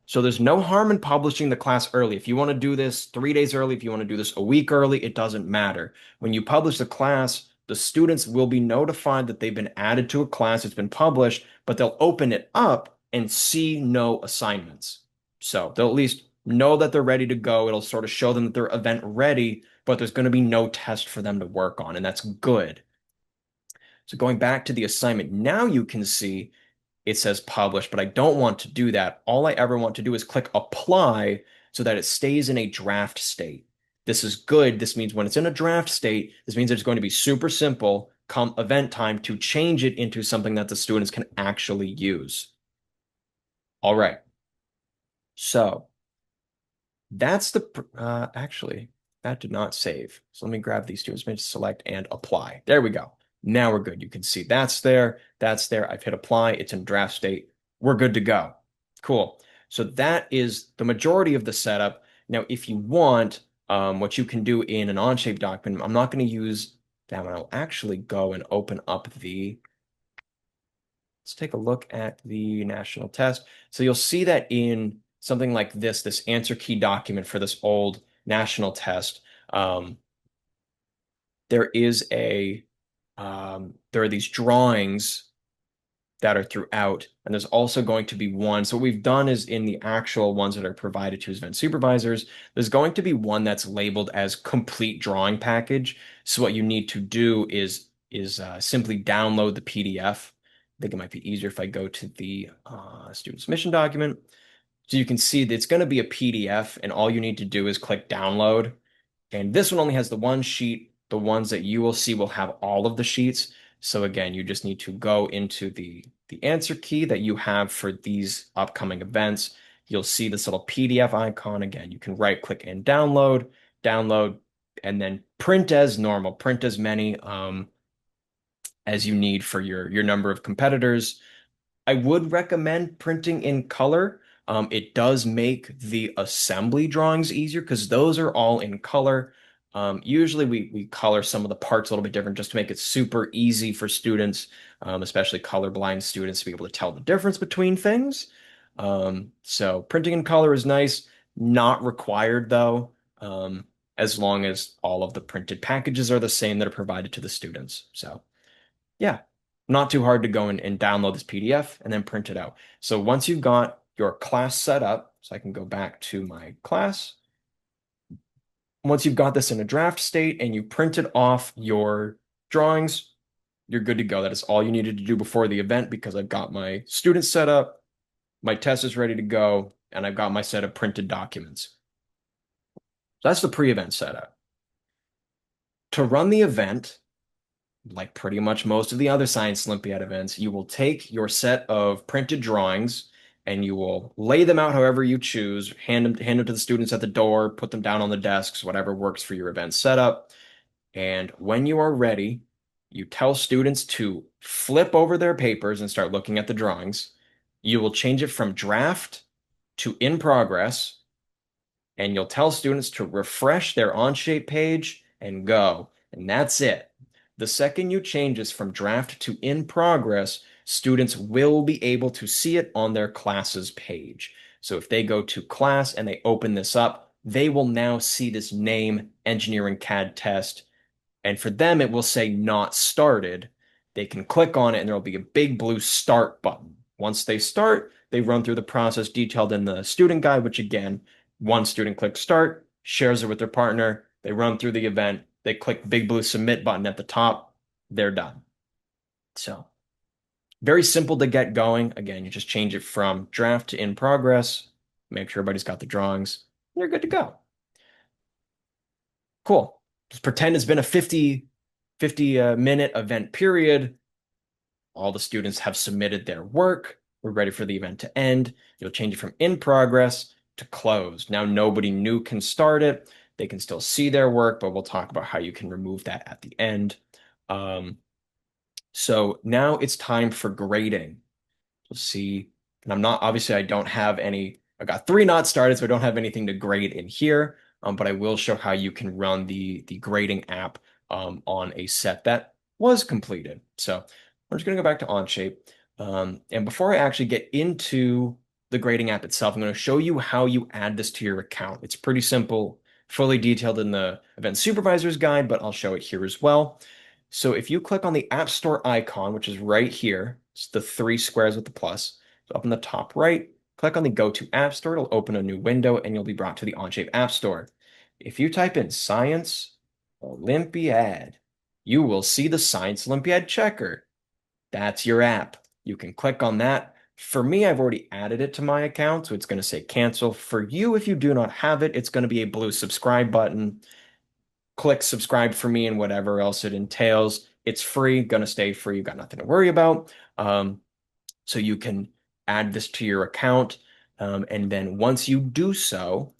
So there's no harm in publishing the class early. If you want to do this 3 days early, if you want to do this a week early, it doesn't matter. When you publish the class, the students will be notified that they've been added to a class, it's been published, but they'll open it up and see no assignments. So they'll at least know that they're ready to go. It'll sort of show them that they're event ready, but there's going to be no test for them to work on, and that's good. So going back to the assignment, now you can see it says publish, but I don't want to do that. All I ever want to do is click apply so that it stays in a draft state. This is good. This means when it's in a draft state, this means it's going to be super simple come event time to change it into something that the students can actually use. All right. So that's actually, that did not save. So let me grab these students, maybe select and apply. There we go. Now we're good. You can see that's there. That's there. I've hit apply. It's in draft state. We're good to go. Cool. So that is the majority of the setup. Now, if you want, what you can do in an Onshape document, I'm not going to use that one. I'll actually go and open up let's take a look at the national test. So you'll see that in something like this answer key document for this old national test, there is there are these drawings that are throughout, and there's also going to be one. So what we've done is in the actual ones that are provided to event supervisors, there's going to be one that's labeled as complete drawing package. So what you need to do is simply download the PDF. I think it might be easier if I go to the student submission document. So you can see that it's going to be a PDF, and all you need to do is click download. And this one only has the one sheet. The ones that you will see will have all of the sheets. So again, you just need to go into the answer key that you have for these upcoming events. You'll see this little PDF icon. Again, you can right click and download, and then print as normal. Print as many as you need for your number of competitors. I would recommend printing in color. It does make the assembly drawings easier because those are all in color. Usually we color some of the parts a little bit different just to make it super easy for students, especially colorblind students, to be able to tell the difference between things. So printing in color is nice, not required though, as long as all of the printed packages are the same that are provided to the students. So yeah, not too hard to go and download this PDF and then print it out. So once you've got your class set up, so I can go back to my class. Once you've got this in a draft state and you printed off your drawings, you're good to go. That is all you needed to do before the event because I've got my students set up, my test is ready to go, and I've got my set of printed documents. So that's the pre-event setup. To run the event, like pretty much most of the other Science Olympiad events, you will take your set of printed drawings and you will lay them out however you choose, hand them to the students at the door, put them down on the desks, whatever works for your event setup. And when you are ready, you tell students to flip over their papers and start looking at the drawings. You will change it from draft to in progress, and you'll tell students to refresh their Onshape page and go. And that's it. The second you change this from draft to in progress, students will be able to see it on their class's page. So if they go to class and they open this up, they will now see this name Engineering CAD test. And for them, it will say not started. They can click on it and there'll be a big blue start button. Once they start, they run through the process detailed in the student guide, which again, one student clicks start, shares it with their partner, they run through the event, they click big blue submit button at the top, they're done. So very simple to get going. Again, you just change it from draft to in progress, make sure everybody's got the drawings, and you're good to go. Cool. Just pretend it's been a 50 minute event period. All the students have submitted their work. We're ready for the event to end. You'll change it from in progress to closed. Now nobody new can start it. They can still see their work, but we'll talk about how you can remove that at the end. So now it's time for grading. Let's see. And I'm not, obviously I don't have any, I got 3 not started, so I don't have anything to grade in here. But I will show how you can run the grading app on a set that was completed. So I'm just going to go back to Onshape. And before I actually get into the grading app itself, I'm going to show you how you add this to your account. It's pretty simple, fully detailed in the Event Supervisors guide, but I'll show it here as well. So if you click on the App Store icon, which is right here, it's the 3 squares with the plus. So up in the top right, click on the Go to App Store. It'll open a new window and you'll be brought to the Onshape App Store. If you type in Science Olympiad, you will see the Science Olympiad checker. That's your app. You can click on that. For me, I've already added it to my account, so it's going to say cancel. For you, if you do not have it, it's going to be a blue subscribe button. Click subscribe for me and whatever else it entails. It's free, going to stay free. You've got nothing to worry about. So you can add this to your account. And then once you do so,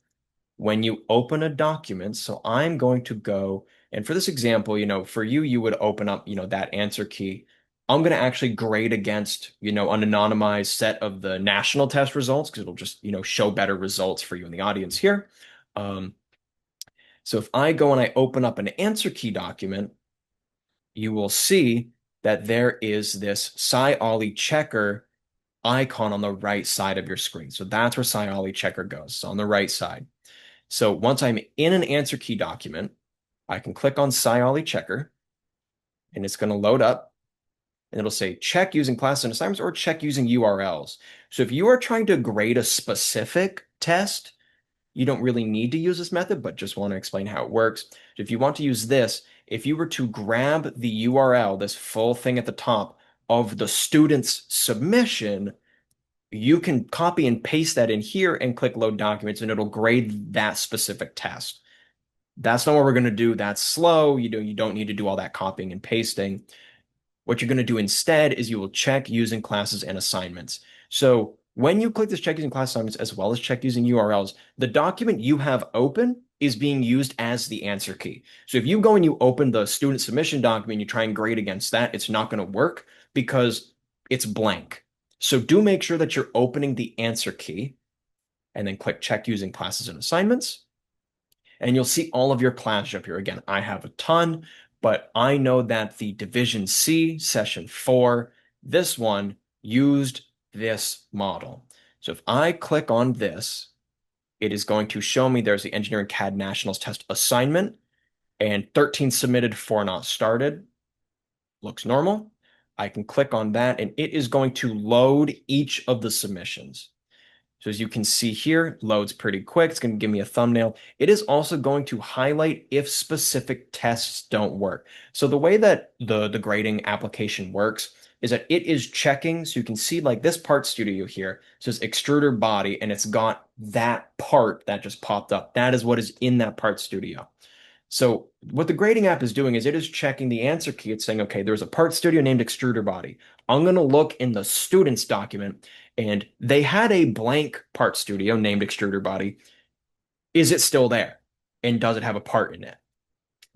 when you open a document, so I'm going to go, and for this example, for you, you would open up, that answer key. I'm going to actually grade against, an anonymized set of the national test results because it'll just, show better results for you in the audience here. So if I go and I open up an answer key document, you will see that there is this SciOlly checker icon on the right side of your screen. So that's where SciOlly checker goes, so on the right side. So once I'm in an answer key document, I can click on SciOlly checker and it's going to load up and it'll say check using classes and assignments or check using URLs. So if you are trying to grade a specific test, you don't really need to use this method, but just want to explain how it works. If you want to use this, if you were to grab the URL, this full thing at the top of the student's submission, you can copy and paste that in here and click load documents and it'll grade that specific test. That's not what we're going to do. That's slow. You don't need to do all that copying and pasting. What you're going to do instead is you will check using classes and assignments. So when you click this check using class assignments as well as check using URLs, the document you have open is being used as the answer key. So if you go and you open the student submission document, you try and grade against that, it's not going to work because it's blank. So do make sure that you're opening the answer key and then click check using classes and assignments. And you'll see all of your classes up here. Again, I have a ton, but I know that the Division C, Session 4, this one used this model. So if I click on this, it is going to show me there's the Engineering CAD Nationals Test assignment and 13 submitted, 4 not started. Looks normal. I can click on that and it is going to load each of the submissions. So as you can see here, loads pretty quick. It's going to give me a thumbnail. It is also going to highlight if specific tests don't work. So the way that the grading application works is that it is checking. So you can see like this part studio here says extruder body, and it's got that part that just popped up. That is what is in that part studio. So what the grading app is doing is it is checking the answer key. It's saying, okay, there's a part studio named extruder body. I'm going to look in the student's document, and they had a blank part studio named extruder body. Is it still there? And does it have a part in it?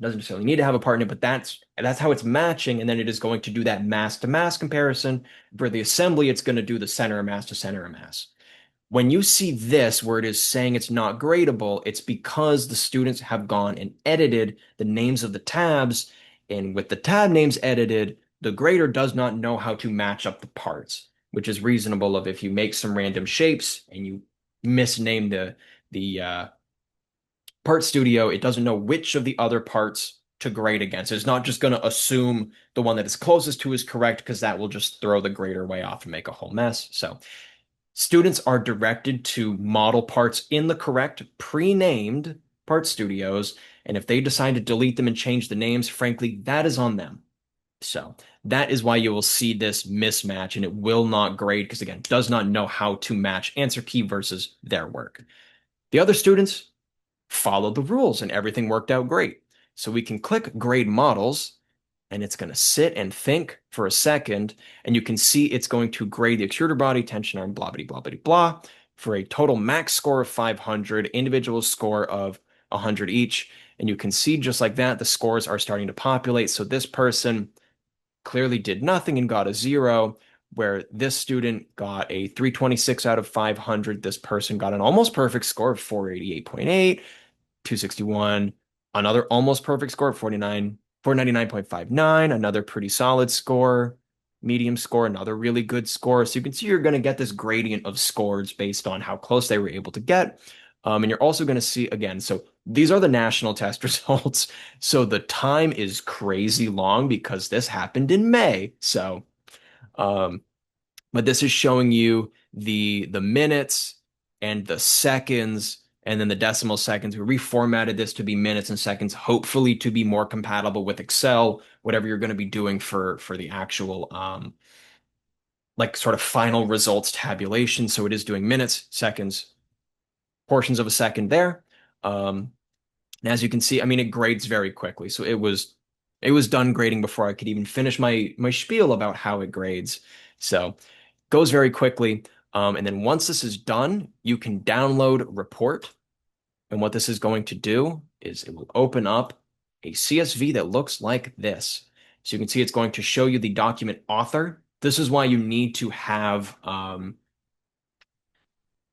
Doesn't necessarily need to have a part in it, but that's how it's matching. And then it is going to do that mass to mass comparison. For the assembly, it's going to do the center of mass to center of mass. When you see this where it is saying it's not gradable, it's because the students have gone and edited the names of the tabs. And with the tab names edited, the grader does not know how to match up the parts, which is reasonable of if you make some random shapes and you misname the part studio, it doesn't know which of the other parts to grade against. It's not just going to assume the one that is closest to is correct because that will just throw the grader way off and make a whole mess. So students are directed to model parts in the correct pre-named part studios. And if they decide to delete them and change the names, frankly, that is on them. So that is why you will see this mismatch and it will not grade because, again, does not know how to match answer key versus their work. The other students followed the rules and everything worked out great. So we can click grade models and it's going to sit and think for a second. And you can see it's going to grade the extruder body, tension arm, blah, blah, blah, blah, blah, for a total max score of 500, individual score of 100 each. And you can see just like that, the scores are starting to populate. So this person clearly did nothing and got a 0, where this student got a 326 out of 500. This person got an almost perfect score of 488.8. 261, another almost perfect score of 499.59, another pretty solid score, medium score, another really good score. So you can see you're going to get this gradient of scores based on how close they were able to get. And you're also going to see, again, so these are the national test results. So the time is crazy long because this happened in May. So, um, but this is showing you the minutes and the seconds and then the decimal seconds. We reformatted this to be minutes and seconds, hopefully to be more compatible with Excel, whatever you're going to be doing for the actual like sort of final results tabulation. So it is doing minutes, seconds, portions of a second there. And as you can see, I mean, it grades very quickly. So it was done grading before I could even finish my spiel about how it grades. So goes very quickly. And then once this is done, you can download report. And what this is going to do is it will open up a CSV that looks like this. So you can see it's going to show you the document author. This is why you need to have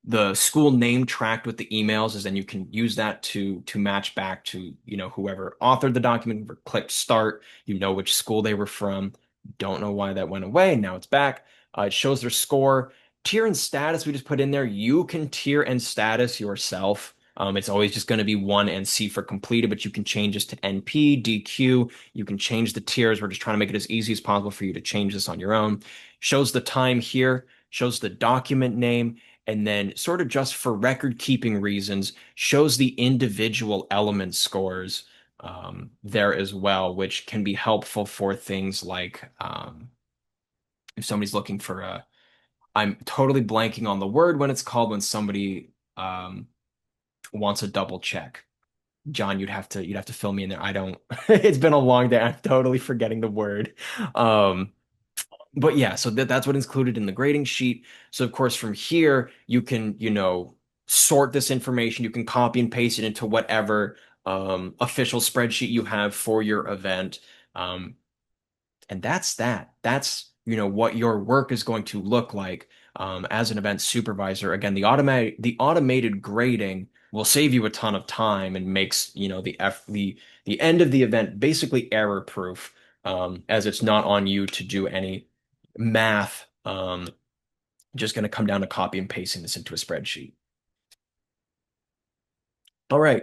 the school name tracked with the emails, is then you can use that to match back to, whoever authored the document, or clicked start, which school they were from. Don't know why that went away. Now it's back. It shows their score. Tier and status we just put in there. You can tier and status yourself. It's always just going to be 1 and C for completed, but you can change this to NP, DQ. You can change the tiers. We're just trying to make it as easy as possible for you to change this on your own. Shows the time here, shows the document name, and then sort of just for record keeping reasons, shows the individual element scores there as well, which can be helpful for things like if somebody's looking for I'm totally blanking on the word when it's called when somebody wants a double check. John, you'd have to fill me in there. I don't, it's been a long day. I'm totally forgetting the word. Um, but yeah, so that's what is included in the grading sheet. So of course, from here, you can, sort this information. You can copy and paste it into whatever official spreadsheet you have for your event. Um, and that's that. That's, what your work is going to look like as an event supervisor. Again, the automated grading will save you a ton of time and makes, the end of the event basically error proof, as it's not on you to do any math. Just going to come down to copy and pasting this into a spreadsheet. All right.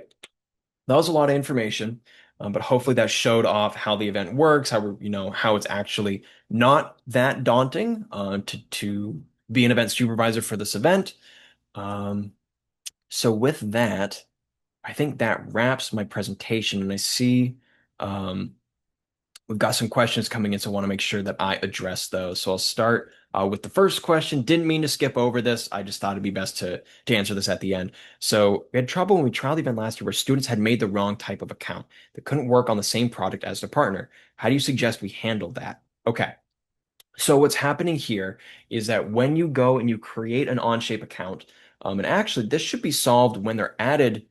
That was a lot of information, but hopefully that showed off how the event works, how it's actually not that daunting to be an event supervisor for this event. Um, so with that, I think that wraps my presentation, and I see um, We've got some questions coming in, so I want to make sure that I address those. So I'll start with the first question. Didn't mean to skip over this. I just thought it'd be best to answer this at the end. So we had trouble when we trialed the event last year where students had made the wrong type of account. They couldn't work on the same project as their partner. How do you suggest we handle that? Okay. So what's happening here is that when you go and you create an Onshape account, and actually this should be solved when they're added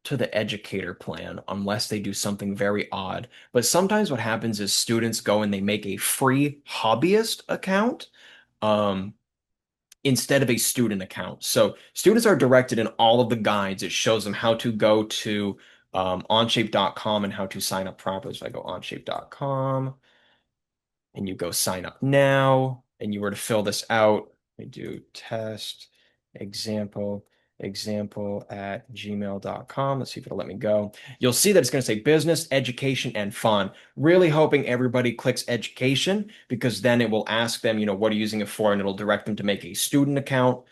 to the educator plan unless they do something very odd. But sometimes what happens is students go and they make a free hobbyist account um, instead of a student account. So students are directed in all of the guides. It shows them how to go to onshape.com and how to sign up properly. So I go onshape.com and you go sign up now and you were to fill this out. I do test example at gmail.com. Let's see if it'll let me go. You'll see that it's going to say business, education, and fun. Really hoping everybody clicks education because then it will ask them, what are you using it for? And it'll direct them to make a student account.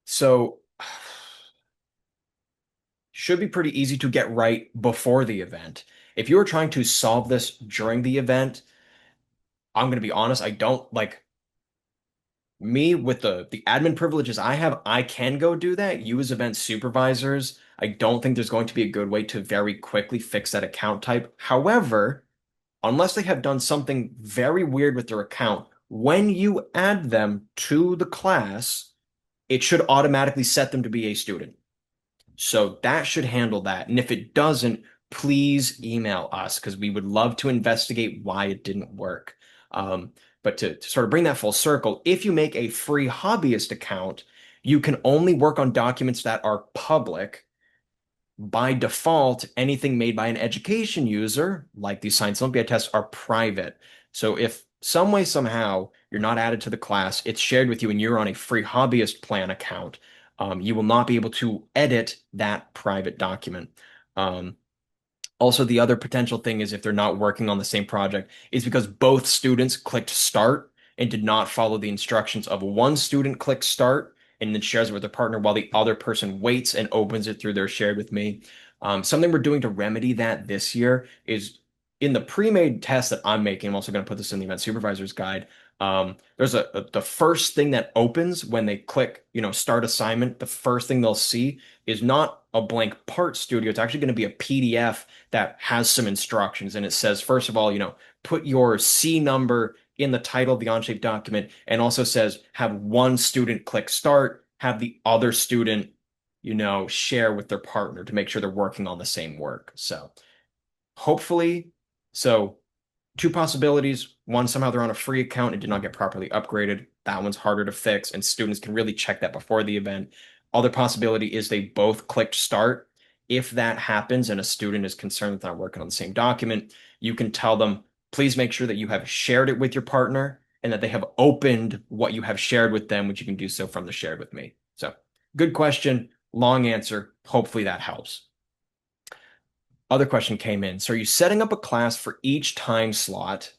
So should be pretty easy to get right before the event. If you are trying to solve this during the event, I'm going to be honest, I don't like me with the admin privileges I have, I can go do that. You as event supervisors, I don't think there's going to be a good way to very quickly fix that account type. However, unless they have done something very weird with their account, when you add them to the class, it should automatically set them to be a student. So that should handle that. And if it doesn't, please email us because we would love to investigate why it didn't work. But to sort of bring that full circle, if you make a free hobbyist account, you can only work on documents that are public. By default, anything made by an education user, like these Science Olympiad tests, are private. So if some way, somehow, you're not added to the class, it's shared with you, and you're on a free hobbyist plan account, you will not be able to edit that private document. Um, Also, the other potential thing is if they're not working on the same project is because both students clicked start and did not follow the instructions of one student clicks start and then shares it with their partner while the other person waits and opens it through their shared with me. Something we're doing to remedy that this year is in the pre-made test that I'm making. I'm also going to put this in the event supervisor's guide. There's the first thing that opens when they click, start assignment. The first thing they'll see is not a blank part studio. It's actually going to be a PDF that has some instructions. And it says, first of all, put your C number in the title of the Onshape document and also says have one student click start, have the other student, share with their partner to make sure they're working on the same work. So hopefully, so two possibilities. One, somehow they're on a free account and did not get properly upgraded. That one's harder to fix, and students can really check that before the event. Other possibility is they both clicked start. If that happens and a student is concerned that they're not working on the same document, you can tell them, please make sure that you have shared it with your partner and that they have opened what you have shared with them, which you can do so from the shared with me. So, good question, long answer. Hopefully that helps. Other question came in. So are you setting up a class for each time slot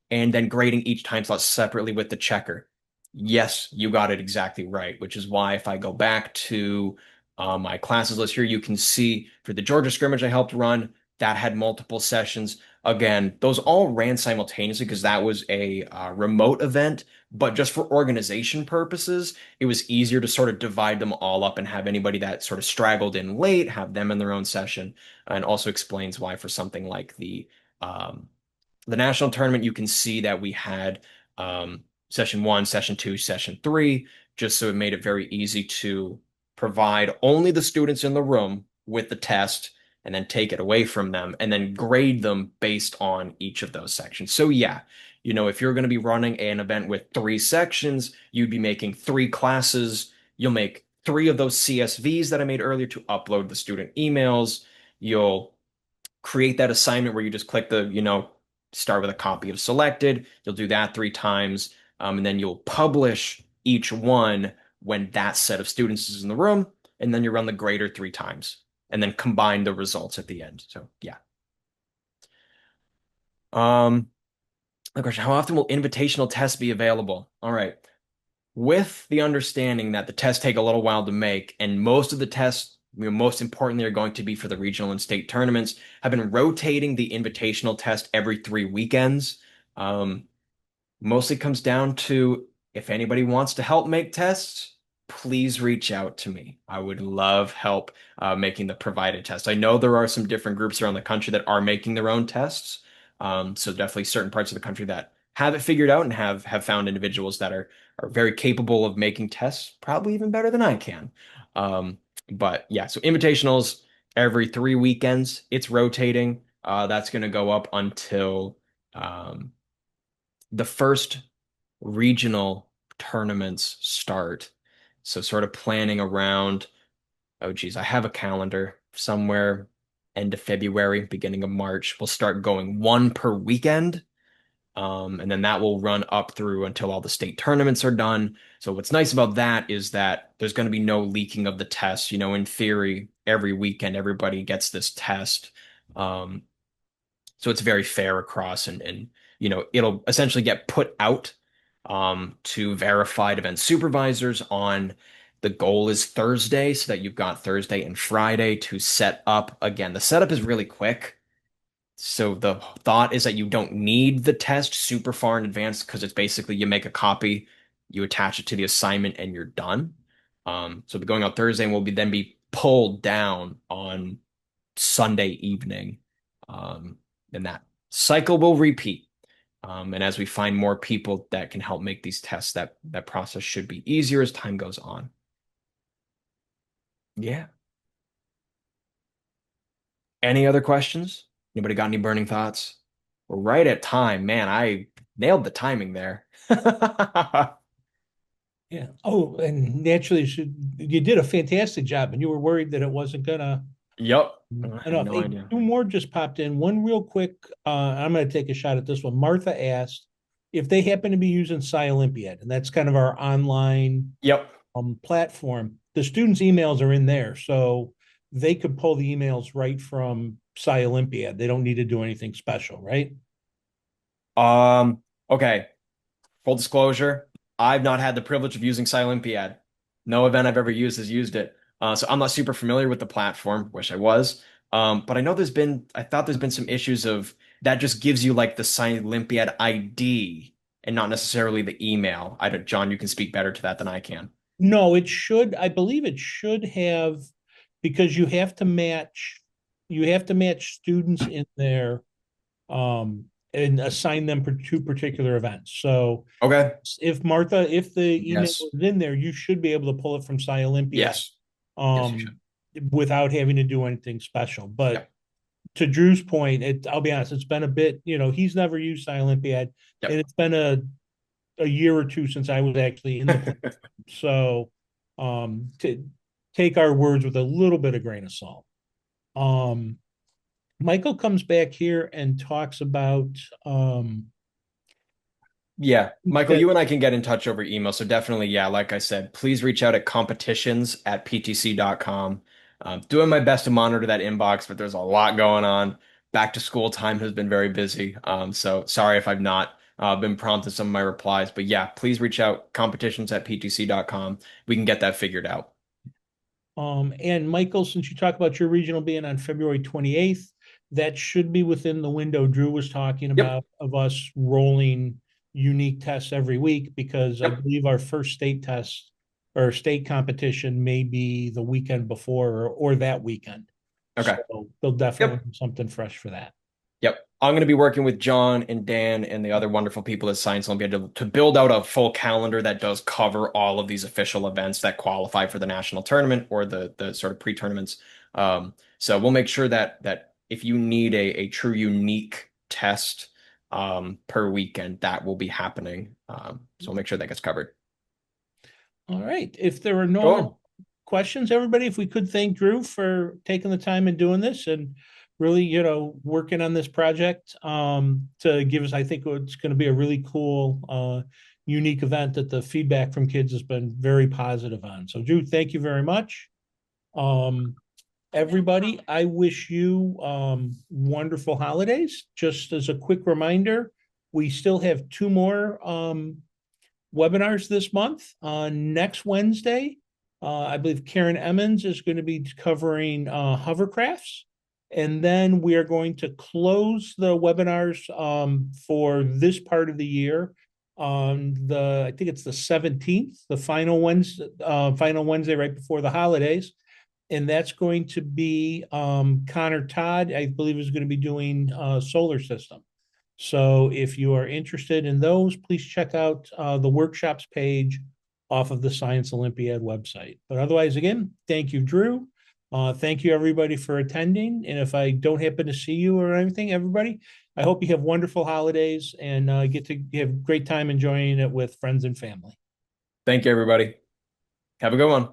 and then grading each time slot separately with the checker? Yes, you got it exactly right, which is why if I go back to my classes list here, you can see for the Georgia scrimmage I helped run, that had multiple sessions. Again, those all ran simultaneously because that was a remote event, but just for organization purposes, it was easier to sort of divide them all up and have anybody that sort of straggled in late, have them in their own session, and also explains why for something like the national tournament, you can see that we had session one, session two, session three, just so it made it very easy to provide only the students in the room with the test and then take it away from them and then grade them based on each of those sections. So yeah, if you're going to be running an event with three sections, you'd be making three classes. You'll make three of those CSVs that I made earlier to upload the student emails. You'll create that assignment where you just click the, start with a copy of selected. You'll do that three times, and then you'll publish each one when that set of students is in the room, and then you run the grader three times, and then combine the results at the end. So yeah. The question: how often will invitational tests be available? All right. With the understanding that the tests take a little while to make, and most of the tests most importantly, are going to be for the regional and state tournaments, have been rotating the invitational test every 3 weekends. Um, Mostly comes down to if anybody wants to help make tests, please reach out to me. I would love help making the provided test. I know there are some different groups around the country that are making their own tests. So definitely certain parts of the country that have it figured out and have found individuals that are very capable of making tests, probably even better than I can. Um, but yeah, so invitationals every 3 weekends. It's rotating. That's going to go up until um, the first regional tournaments start. So sort of planning around, oh geez, I have a calendar somewhere end of February, beginning of March. We'll start going one per weekend. And then that will run up through until all the state tournaments are done. So what's nice about that is that there's going to be no leaking of the tests. In theory, every weekend everybody gets this test. Um, so it's very fair across and it'll essentially get put out to verified event supervisors on the goal is Thursday so that you've got Thursday and Friday to set up. Again, the setup is really quick. So the thought is that you don't need the test super far in advance because it's basically you make a copy, you attach it to the assignment, and you're done. So it'll be going out Thursday and will be pulled down on Sunday evening. Um, and that cycle will repeat. And as we find more people that can help make these tests, that process should be easier as time goes on. Yeah. Any other questions? Anybody got any burning thoughts? We're right at time. Man, I nailed the timing there. Yeah. Oh, and naturally, you did a fantastic job, and you were worried that it wasn't gonna Yep. I had enough. no Hey, idea. two more just popped in. One real quick. I'm going to take a shot at this one. Martha asked if they happen to be using SciOlympiad, and that's kind of our online Yep. platform. The students' emails are in there, so they could pull the emails right from SciOlympiad. They don't need to do anything special, right? Um, okay. Full disclosure, I've not had the privilege of using Olympiad. No event I've ever used has used it. So I'm not super familiar with the platform. Wish I was. But I thought there's been some issues of that just gives you like the Olympiad ID and not necessarily the email. I don't, John, you can speak better to that than I can. No, it should. I believe it should have because you have to match students in there and assign them to particular events. So Okay. if the email Yes. is in there, you should be able to pull it from SciOlympiad Yes. Yes, you should. um without having to do anything special. But Yep. to Drew's point, I'll be honest, it's been a bit, he's never used SciOlympiad, and Yep. it's been a year or two since I was actually in the platform. So to take our words with a little bit of grain of salt. Um Michael comes back here and talks about Yeah, Michael, that you and I can get in touch over email. So definitely, yeah, like I said, please reach out at competitions@ptc.com. Doing my best to monitor that inbox, but there's a lot going on. Back to school time has been very busy. So sorry if I've not been prompt in some of my replies, but yeah, please reach out competitions@ptc.com. We can get that figured out. And Michael, since you talk about your regional being on February 28th, that should be within the window Drew was talking Yep. about of us rolling unique tests every week because I Yep. believe our first state test or state competition may be the weekend before or that weekend. So Okay. they'll definitely Yep. have something fresh for that. Yep. I'm going to be working with John and Dan and the other wonderful people at Science Olympiad to build out a full calendar that does cover all of these official events that qualify for the national tournament or the sort of pre-tournaments. So we'll make sure that if you need a true unique test per weekend, that will be happening. So we'll make sure that gets covered. All right. If there are no other Cool. questions, everybody, if we could thank Drew for taking the time and doing this and really, working on this project to give us, I think it's going to be a really cool, unique event that the feedback from kids has been very positive on. So, Drew, thank you very much. Um, Everybody, I wish you wonderful holidays. Just as a quick reminder, we still have two more webinars this month. On next Wednesday, I believe Karen Emmons is going to be covering hovercrafts. And then we are going to close the webinars for this part of the year on I think it's the 17th, the final Wednesday right before the holidays. And that's going to be Connor Todd, I believe, is going to be doing solar system. So if you are interested in those, please check out the workshops page off of the Science Olympiad website. But otherwise, again, thank you, Drew. Thank you, everybody, for attending. And if I don't happen to see you or anything, everybody, I hope you have wonderful holidays and get to have great time enjoying it with friends and family. Thank you, everybody. Have a good one.